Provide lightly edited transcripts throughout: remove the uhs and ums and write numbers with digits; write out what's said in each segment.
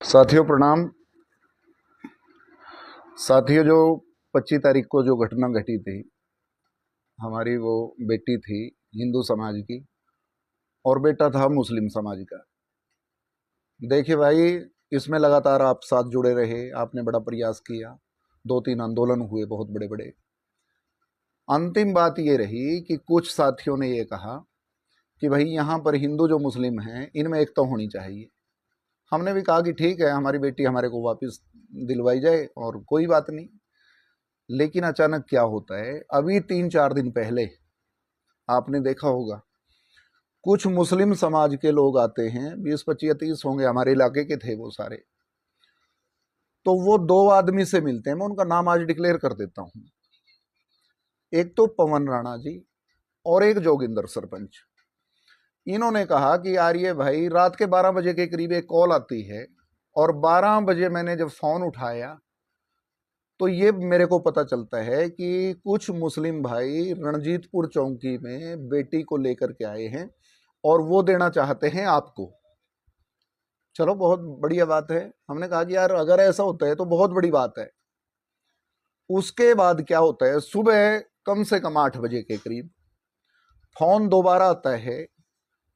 साथियों प्रणाम। साथियों, जो 25 तारीख को जो घटना घटी थी, हमारी वो बेटी थी हिंदू समाज की और बेटा था मुस्लिम समाज का। देखिए भाई, इसमें लगातार आप साथ जुड़े रहे, आपने बड़ा प्रयास किया, 2-3 आंदोलन हुए बहुत बड़े बड़े। अंतिम बात ये रही कि कुछ साथियों ने ये कहा कि भाई यहाँ पर हिंदू जो मुस्लिम हैं इनमें एकता होनी चाहिए। हमने भी कहा कि ठीक है, हमारी बेटी हमारे को वापस दिलवाई जाए और कोई बात नहीं। लेकिन अचानक क्या होता है, अभी 3-4 दिन पहले आपने देखा होगा कुछ मुस्लिम समाज के लोग आते हैं, 20-25 या 30 होंगे, हमारे इलाके के थे वो सारे। तो वो 2 आदमी से मिलते हैं, मैं उनका नाम आज डिक्लेयर कर देता हूं। एक तो पवन राणा जी और एक जोगिंदर सरपंच। इन्होंने कहा कि यार ये भाई रात के 12 बजे के करीब एक कॉल आती है और 12 बजे मैंने जब फोन उठाया तो ये मेरे को पता चलता है कि कुछ मुस्लिम भाई रणजीतपुर चौकी में बेटी को लेकर के आए हैं और वो देना चाहते हैं आपको। चलो, बहुत बढ़िया बात है। हमने कहा कि यार अगर ऐसा होता है तो बहुत बड़ी बात है। उसके बाद क्या होता है, सुबह कम से कम 8 बजे के करीब फोन दोबारा आता है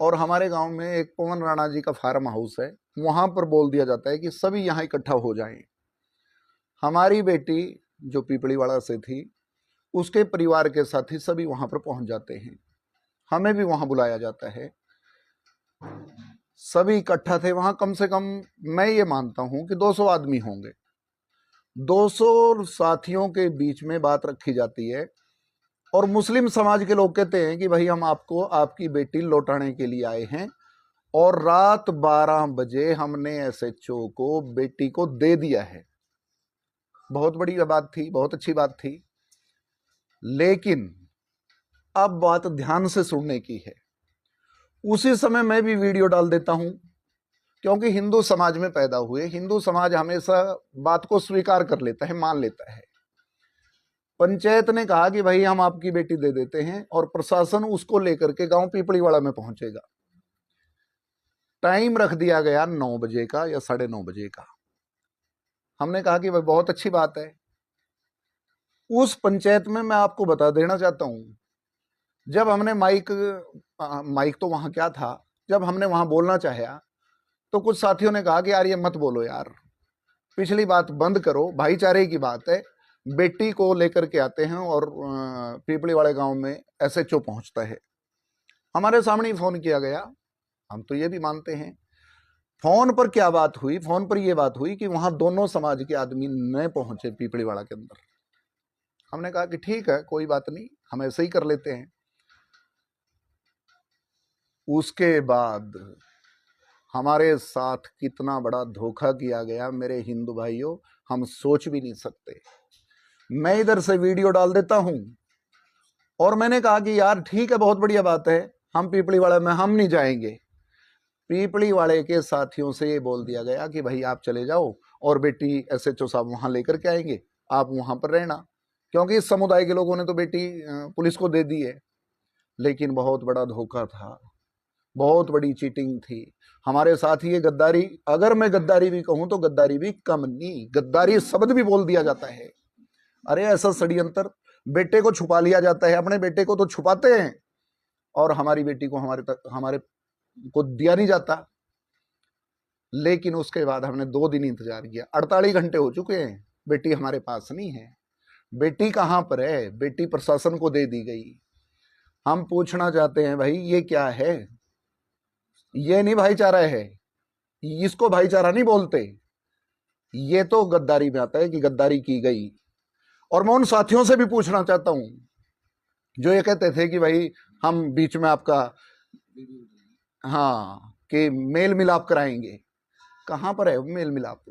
और हमारे गांव में एक पवन राणा जी का फार्म हाउस है, वहां पर बोल दिया जाता है कि सभी यहाँ इकट्ठा हो जाएं। हमारी बेटी जो पीपलीवाड़ा से थी, उसके परिवार के साथी सभी वहां पर पहुंच जाते हैं। हमें भी वहां बुलाया जाता है, सभी इकट्ठा थे वहां। कम से कम मैं ये मानता हूं कि 200 आदमी होंगे। 200 साथियों के बीच में बात रखी जाती है और मुस्लिम समाज के लोग कहते हैं कि भाई हम आपको आपकी बेटी लौटाने के लिए आए हैं और रात 12 बजे हमने एसएचओ को बेटी को दे दिया है। बहुत बड़ी बात थी, बहुत अच्छी बात थी। लेकिन अब बात ध्यान से सुनने की है। उसी समय मैं भी वीडियो डाल देता हूं, क्योंकि हिंदू समाज में पैदा हुए, हिंदू समाज हमेशा बात को स्वीकार कर लेता है, मान लेता है। पंचायत ने कहा कि भाई हम आपकी बेटी दे देते हैं और प्रशासन उसको लेकर के गांव पीपलीवाड़ा में पहुंचेगा। टाइम रख दिया गया 9 बजे का या 9:30 बजे का। हमने कहा कि भाई बहुत अच्छी बात है। उस पंचायत में मैं आपको बता देना चाहता हूं, जब हमने माइक तो वहां क्या था, जब हमने वहां बोलना चाहा तो कुछ साथियों ने कहा कि यार ये मत बोलो यार, पिछली बात बंद करो, भाईचारे की बात है। बेटी को लेकर के आते हैं और पीपली वाले गांव में एसएचओ पहुंचता है। हमारे सामने ही फोन किया गया, हम तो ये भी मानते हैं। फोन पर क्या बात हुई, फोन पर यह बात हुई कि वहां दोनों समाज के आदमी न पहुंचे पीपलीवाड़ा के अंदर। हमने कहा कि ठीक है, कोई बात नहीं, हम ऐसे ही कर लेते हैं। उसके बाद हमारे साथ कितना बड़ा धोखा किया गया मेरे हिंदू भाइयों, हम सोच भी नहीं सकते। मैं इधर से वीडियो डाल देता हूं और मैंने कहा कि यार ठीक है, बहुत बढ़िया बात है, हम पीपलीवाड़ा में हम नहीं जाएंगे। पीपलीवाड़े के साथियों से ये बोल दिया गया कि भाई आप चले जाओ और बेटी एसएचओ साहब वहां लेकर के आएंगे, आप वहां पर रहना, क्योंकि इस समुदाय के लोगों ने तो बेटी पुलिस को दे दी है। लेकिन बहुत बड़ा धोखा था, बहुत बड़ी चीटिंग थी हमारे साथ। ये गद्दारी, अगर मैं गद्दारी भी कहूं तो गद्दारी भी कम नहीं, गद्दारी शब्द भी बोल दिया जाता है। अरे ऐसा षड्यंत्र, बेटे को छुपा लिया जाता है, अपने बेटे को तो छुपाते हैं और हमारी बेटी को हमारे को दिया नहीं जाता। लेकिन उसके बाद हमने 2 दिन इंतजार किया, 48 घंटे हो चुके हैं, बेटी हमारे पास नहीं है। बेटी कहां पर है? बेटी प्रशासन को दे दी गई। हम पूछना चाहते हैं भाई ये क्या है? ये नहीं भाईचारा है, इसको भाईचारा नहीं बोलते, ये तो गद्दारी में आता है कि गद्दारी की गई। और मैं उन साथियों से भी पूछना चाहता हूं जो ये कहते थे कि भाई हम बीच में आपका हाँ कि मेल मिलाप कराएंगे। कहां पर है मेल मिलाप?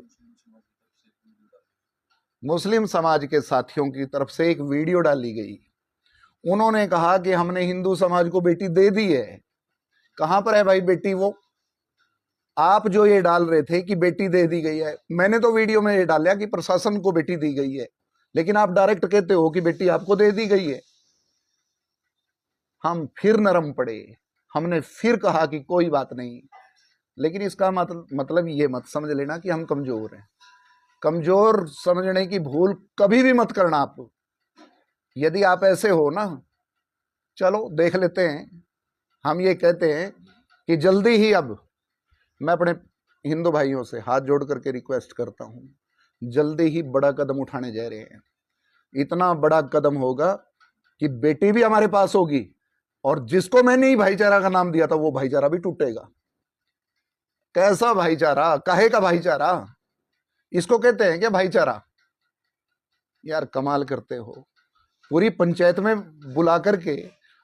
मुस्लिम समाज के साथियों की तरफ से एक वीडियो डाली गई, उन्होंने कहा कि हमने हिंदू समाज को बेटी दे दी है। कहां पर है भाई बेटी? वो आप जो ये डाल रहे थे कि बेटी दे दी गई है, मैंने तो वीडियो में ये डाला कि प्रशासन को बेटी दी गई है, लेकिन आप डायरेक्ट कहते हो कि बेटी आपको दे दी गई है। हम फिर नरम पड़े, हमने फिर कहा कि कोई बात नहीं, लेकिन इसका मतलब ये मत समझ लेना कि हम कमजोर हैं। कमजोर समझने की भूल कभी भी मत करना आप। यदि आप ऐसे हो ना, चलो देख लेते हैं। हम ये कहते हैं कि जल्दी ही, अब मैं अपने हिंदू भाइयों से हाथ जोड़ करके रिक्वेस्ट करता हूं, जल्दी ही बड़ा कदम उठाने जा रहे हैं। इतना बड़ा कदम होगा कि बेटी भी हमारे पास होगी, और जिसको मैंने ही भाईचारा का नाम दिया था वो भाईचारा भी टूटेगा। कैसा भाईचारा? काहे का भाईचारा? इसको कहते हैं क्या भाईचारा? यार कमाल करते हो, पूरी पंचायत में बुला करके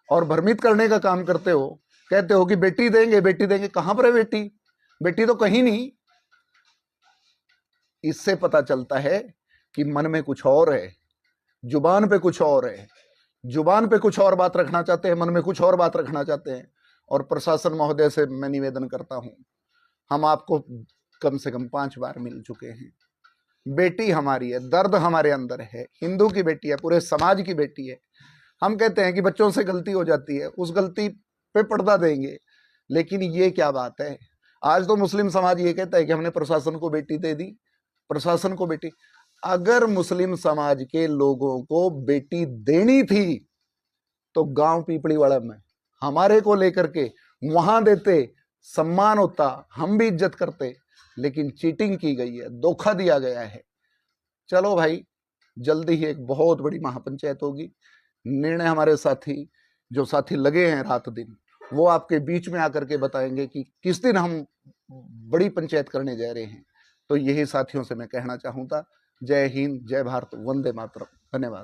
और भ्रमित करने का काम करते हो। कहते हो कि बेटी देंगे, बेटी देंगे। कहां पर है बेटी? बेटी तो कहीं नहीं। इससे पता चलता है कि मन में कुछ और है, जुबान पे कुछ और है। जुबान पे कुछ और बात रखना चाहते हैं, मन में कुछ और बात रखना चाहते हैं। और प्रशासन महोदय से मैं निवेदन करता हूं, हम आपको कम से कम 5 बार मिल चुके हैं। बेटी हमारी है, दर्द हमारे अंदर है, हिंदू की बेटी है, पूरे समाज की बेटी है। हम कहते हैं कि बच्चों से गलती हो जाती है, उस गलती पे पर्दा देंगे, लेकिन ये क्या बात है? आज तो मुस्लिम समाज ये कहता है कि हमने प्रशासन को बेटी दे दी, प्रशासन को बेटी। अगर मुस्लिम समाज के लोगों को बेटी देनी थी तो गांव पीपड़ीवाड़ा में हमारे को लेकर के वहां देते, सम्मान होता, हम भी इज्जत करते। लेकिन चीटिंग की गई है, धोखा दिया गया है। चलो भाई, जल्दी ही एक बहुत बड़ी महापंचायत होगी। निर्णय हमारे साथी, जो साथी लगे हैं रात दिन, वो आपके बीच में आकर के बताएंगे कि किस दिन हम बड़ी पंचायत करने जा रहे हैं। तो यही साथियों से मैं कहना चाहूँगा। जय हिंद, जय भारत, वंदे मातरम। धन्यवाद।